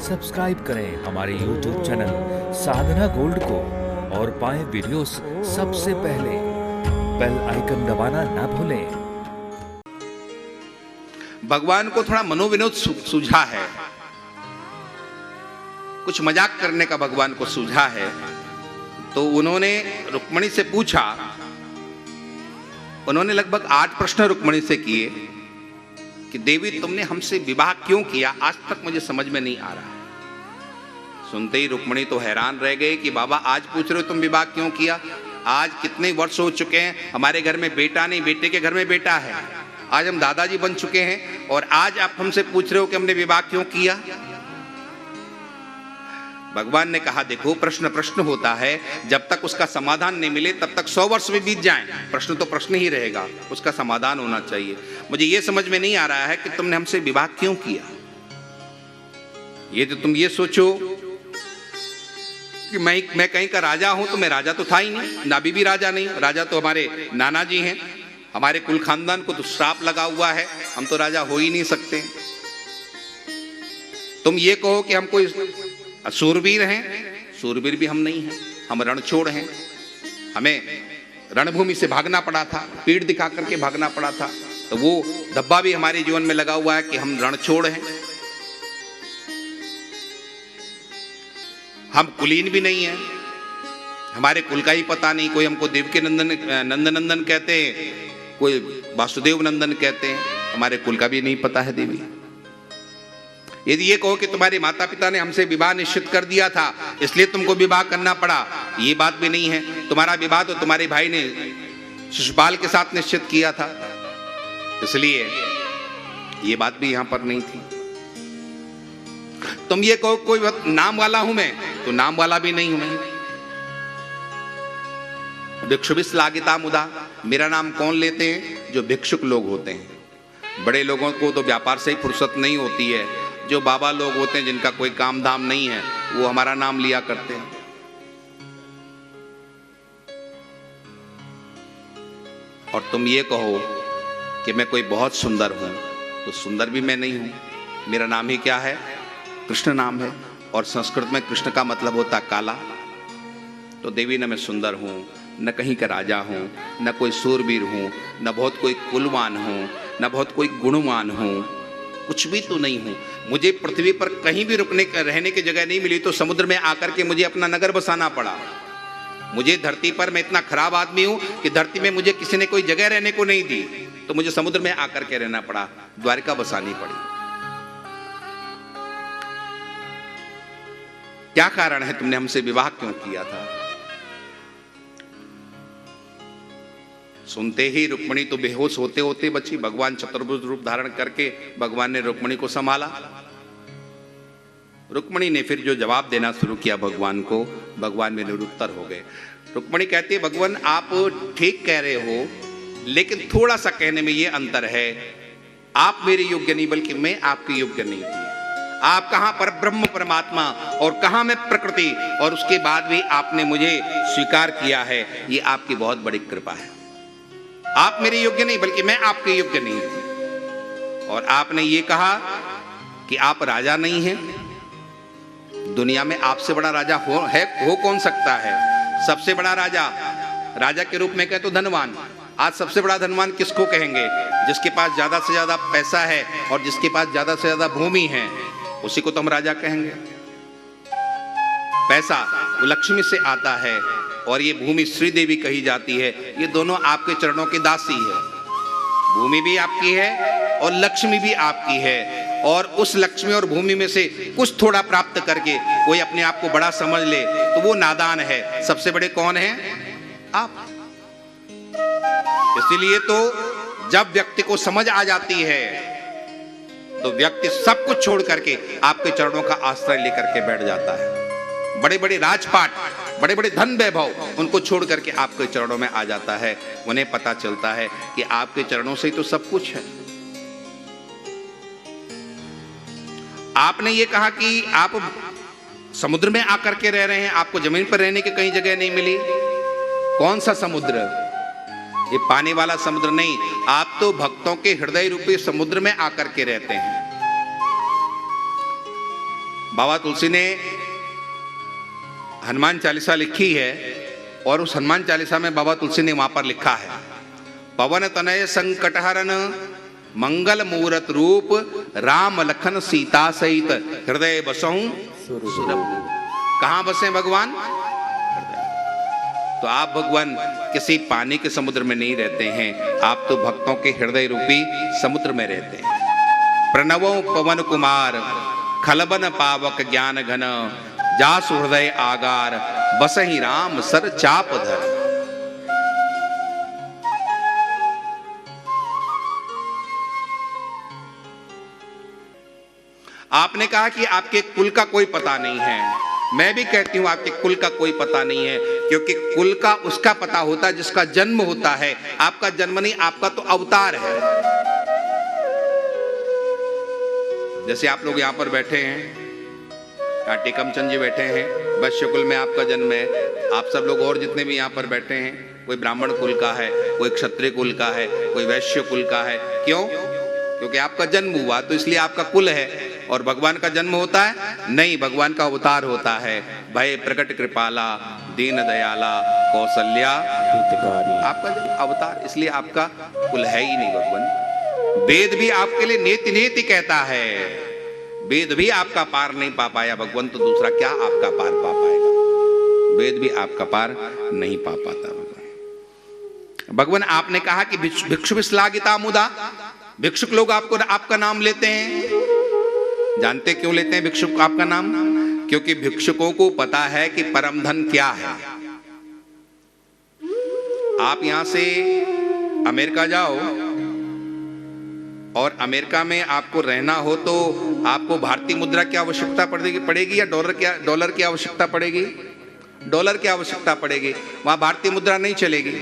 Subscribe करें हमारे YouTube channel साधना gold को और पाएं वीडियोस सबसे पहले। बेल आइकन दबाना ना भूलें। भगवान को थोड़ा मनोविनोद सूझा है, कुछ मजाक करने का भगवान को सूझा है। तो उन्होंने रुक्मिणी से पूछा, उन्होंने लगभग 8 प्रश्न रुक्मिणी से किए कि देवी तुमने हमसे विवाह क्यों किया, आज तक मुझे समझ में नहीं आ रहा। सुनते ही रुक्मिणी तो हैरान रह गए कि बाबा आज पूछ रहे हो तुम विवाह क्यों किया, आज कितने वर्ष हो चुके हैं, हमारे घर में बेटा नहीं, बेटे के घर में बेटा है, आज हम दादाजी बन चुके हैं और आज आप हमसे पूछ रहे हो कि हमने विवाह क्यों किया। भगवान ने कहा देखो प्रश्न प्रश्न होता है, जब तक उसका समाधान नहीं मिले तब तक 100 वर्ष भी बीत जाएं, प्रश्न तो प्रश्न ही रहेगा, उसका समाधान होना चाहिए। मुझे यह समझ में नहीं आ रहा है कि तुमने हमसे विवाह क्यों किया। ये तो तुम ये सोचो कि मैं कहीं का राजा हूं, तो मैं राजा तो था ही नहीं, नाभी भी राजा नहीं, राजा तो हमारे नाना जी हैं, हमारे कुल खानदान को तो श्राप लगा हुआ है, हम तो राजा हो ही नहीं सकते। तुम ये कहो कि हम कोई सूरवीर हैं, सूरवीर भी हम नहीं हैं, हम रणछोड़ हैं, हमें रणभूमि से भागना पड़ा था, पीठ दिखा करके भागना पड़ा था, तो वो धब्बा भी हमारे जीवन में लगा हुआ है कि हम रणछोड़ हैं। हम कुलीन भी नहीं हैं, हमारे कुल का ही पता नहीं, कोई हमको देवकी नंदन कहते हैं, कोई वासुदेव नंदन कहते हैं, हमारे कुल का भी नहीं पता है देवी। यदि ये कहो कि तुम्हारे माता पिता ने हमसे विवाह निश्चित कर दिया था इसलिए तुमको विवाह करना पड़ा, ये बात भी नहीं है। तुम्हारा विवाह तो तुम्हारे भाई ने शिशुपाल के साथ निश्चित किया था, इसलिए ये बात भी यहां पर नहीं थी। तुम ये कहो कोई नाम वाला हूं मैं, तो नाम वाला भी नहीं हूं मैं। भिक्षुभिस लागिता मुदा, मेरा नाम कौन लेते हैं, जो भिक्षुक लोग होते हैं। बड़े लोगों को तो व्यापार से ही फुर्सत नहीं होती है, जो बाबा लोग होते हैं जिनका कोई काम धाम नहीं है वो हमारा नाम लिया करते हैं। और तुम ये कहो कि मैं कोई बहुत सुंदर हूं, तो सुंदर भी मैं नहीं हूं, मेरा नाम ही क्या है, कृष्ण नाम है, और संस्कृत में कृष्ण का मतलब होता काला। तो देवी न मैं सुंदर हूं, न कहीं का राजा हूं, न कोई सूरवीर हूं, न बहुत कोई कुलवान हूं, न बहुत कोई गुणवान हूं, कुछ भी तो नहीं हूं। मुझे पृथ्वी पर कहीं भी रहने की जगह नहीं मिली, तो समुद्र में आकर के मुझे अपना नगर बसाना पड़ा। मुझे धरती पर मैं इतना खराब आदमी हूं कि धरती में मुझे किसी ने कोई जगह रहने को नहीं दी, तो मुझे समुद्र में आकर के रहना पड़ा, द्वारिका बसानी पड़ी। क्या कारण है, तुमने हमसे विवाह क्यों किया था। सुनते ही रुक्मिणी तो बेहोश होते होते बची। भगवान चतुर्भुज रूप धारण करके भगवान ने रुक्मिणी को संभाला। रुक्मिणी ने फिर जो जवाब देना शुरू किया भगवान को, भगवान में निरुत्तर हो गए। रुक्मिणी कहती है भगवान आप ठीक कह रहे हो, लेकिन थोड़ा सा कहने में ये अंतर है, आप मेरे योग्य नहीं बल्कि मैं आपके योग्य नहीं थी। आप कहां पर ब्रह्म परमात्मा और कहां मैं प्रकृति, और उसके बाद भी आपने मुझे स्वीकार किया है, ये आपकी बहुत बड़ी कृपा है। आप मेरे योग्य नहीं बल्कि मैं आपके योग्य नहीं थी। और आपने ये कहा कि आप राजा नहीं हैं, दुनिया में आपसे बड़ा राजा हो कौन सकता है। सबसे बड़ा राजा के रूप में कहे तो धनवान। आज सबसे बड़ा धनवान किसको कहेंगे, जिसके पास ज्यादा से ज्यादा पैसा है और जिसके पास ज्यादा से ज्यादा भूमि है, उसी को तो हम राजा कहेंगे। पैसा वो लक्ष्मी से आता है और ये भूमि श्रीदेवी कही जाती है, ये दोनों आपके चरणों की दासी है। भूमि भी आपकी है और लक्ष्मी भी आपकी है, और उस लक्ष्मी और भूमि में से कुछ थोड़ा प्राप्त करके कोई अपने आप को बड़ा समझ ले तो वो नादान है। सबसे बड़े कौन हैं, आप। इसीलिए तो जब व्यक्ति को समझ आ जाती है तो व्यक्ति सब कुछ छोड़ करके आपके चरणों का आश्रय लेकर के बैठ जाता है। बड़े बड़े राजपाट, बड़े बड़े धन वैभव, उनको छोड़ करके आपके चरणों में आ जाता है। उन्हें पता चलता है कि आपके चरणों से ही तो सब कुछ है। आपने ये कहा कि आप समुद्र में आकर के रह रहे हैं, आपको जमीन पर रहने की कहीं जगह नहीं मिली। कौन सा समुद्र, ये पानी वाला समुद्र नहीं, आप तो भक्तों के हृदय रूपी समुद्र में आकर के रहते हैं। बाबा तुलसी ने हनुमान चालीसा लिखी है और उस हनुमान चालीसा में बाबा तुलसी ने वहां पर लिखा है, पवन तनय संकटहरन मंगल मूरत रूप राम लखन सीता सहित हृदय बसहु सुरभूप। कहां बसे भगवान? तो आप भगवान किसी पानी के समुद्र में नहीं रहते हैं, आप तो भक्तों के हृदय रूपी समुद्र में रहते हैं। प्रणवो पवन कुमार खलबन पावक ज्ञान घन जासु हृदय आगार बसहि राम सर चाप धर। आपने कहा कि आपके कुल का कोई पता नहीं है, मैं भी कहती हूं आपके कुल का कोई पता नहीं है, क्योंकि कुल का उसका पता होता है जिसका जन्म होता है। आपका जन्म नहीं, आपका तो अवतार है। जैसे आप लोग यहां पर बैठे हैं, टेकम चंद जी बैठे हैं, वैश्य कुल में आपका जन्म है। आप सब लोग और जितने भी यहाँ पर बैठे हैं, कोई ब्राह्मण कुल का है, कोई क्षत्रिय कुल का है, कोई वैश्य कुल का है। क्यों? क्योंकि आपका जन्म हुआ तो इसलिए आपका कुल है। और भगवान का जन्म होता है? नहीं, भगवान का अवतार होता है। भय प्रकट कृपाला दीन दयाला कौशल्या आपका जन्म अवतार, इसलिए आपका कुल है ही नहीं भगवान। वेद भी आपके लिए नेति नेति कहता है, वेद भी आपका पार नहीं पा पाया भगवान, तो दूसरा क्या आपका पार पा पाएगा? वेद भी आपका पार नहीं पा पाता भगवान। भगवान आपने कहा कि भिक्षु विश्लाघिता मुदा, भिक्षुक लोग आपको आपका नाम लेते हैं। जानते क्यों लेते हैं भिक्षुक आपका नाम? क्योंकि भिक्षुकों को पता है कि परम धन क्या है। आप यहां से अमेरिका जाओ और अमेरिका में आपको रहना हो तो आपको भारतीय मुद्रा की आवश्यकता पड़ेगी या डॉलर की आवश्यकता पड़ेगी? डॉलर की आवश्यकता पड़ेगी। वहां भारतीय मुद्रा नहीं चलेगी,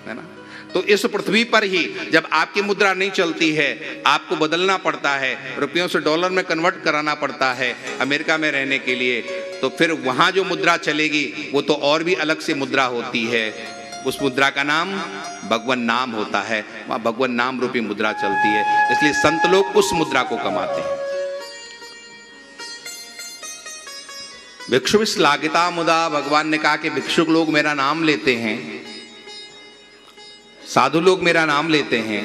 है ना। तो इस पृथ्वी पर ही जब आपकी मुद्रा नहीं चलती है, आपको बदलना पड़ता है, रुपयों से डॉलर में कन्वर्ट कराना पड़ता है अमेरिका में रहने के लिए, तो फिर वहां जो मुद्रा चलेगी वो तो और भी अलग से मुद्रा होती है। उस मुद्रा का नाम भगवान नाम होता है, वहां भगवान नाम रूपी मुद्रा चलती है। इसलिए संत लोग उस मुद्रा को कमाते हैं। भिक्षु विश्लाघिता मुदा, भगवान ने कहा कि भिक्षुक लोग मेरा नाम लेते हैं, साधु लोग मेरा नाम लेते हैं।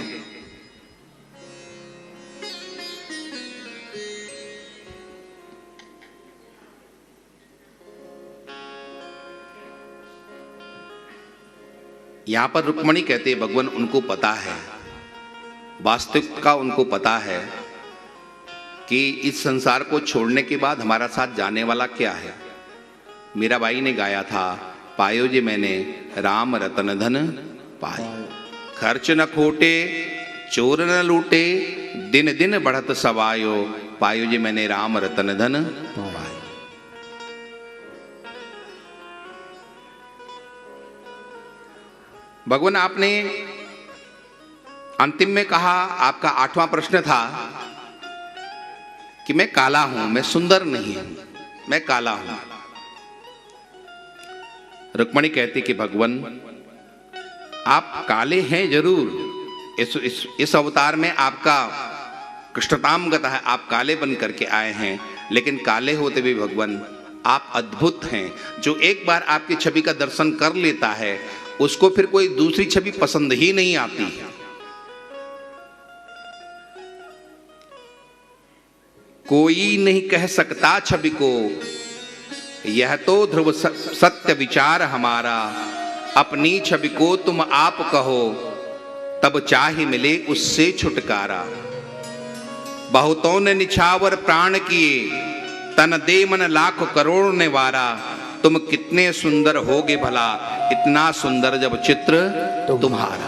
यहां पर रुक्मणी कहते हैं भगवान उनको पता है, वास्तविकता उनको पता है कि इस संसार को छोड़ने के बाद हमारा साथ जाने वाला क्या है। मीराबाई ने गाया था, पायो जे मैंने राम रतन धन पाए, खर्च न खोटे चोर न लूटे, दिन दिन बढ़त सवायो, पायो जे मैंने राम रतन धन पाए। भगवान आपने अंतिम में कहा, आपका 8वां प्रश्न था कि मैं काला हूं, मैं सुंदर नहीं हूं, मैं काला हूं। रुक्मणी कहती कि भगवान आप काले हैं जरूर, इस अवतार में आपका कृष्णतामगत है, आप काले बन करके आए हैं, लेकिन काले होते भी भगवान आप अद्भुत हैं। जो एक बार आपकी छवि का दर्शन कर लेता है उसको फिर कोई दूसरी छवि पसंद ही नहीं आती है। कोई नहीं कह सकता छवि को, यह तो ध्रुव सत्य विचार हमारा, अपनी छवि को तुम आप कहो, तब चाहे मिले उससे छुटकारा। बहुतों ने निछावर प्राण किए, तन दे मन लाख करोड़ ने वारा, तुम कितने सुंदर होगे भला, इतना सुंदर जब चित्र तुम्हारा।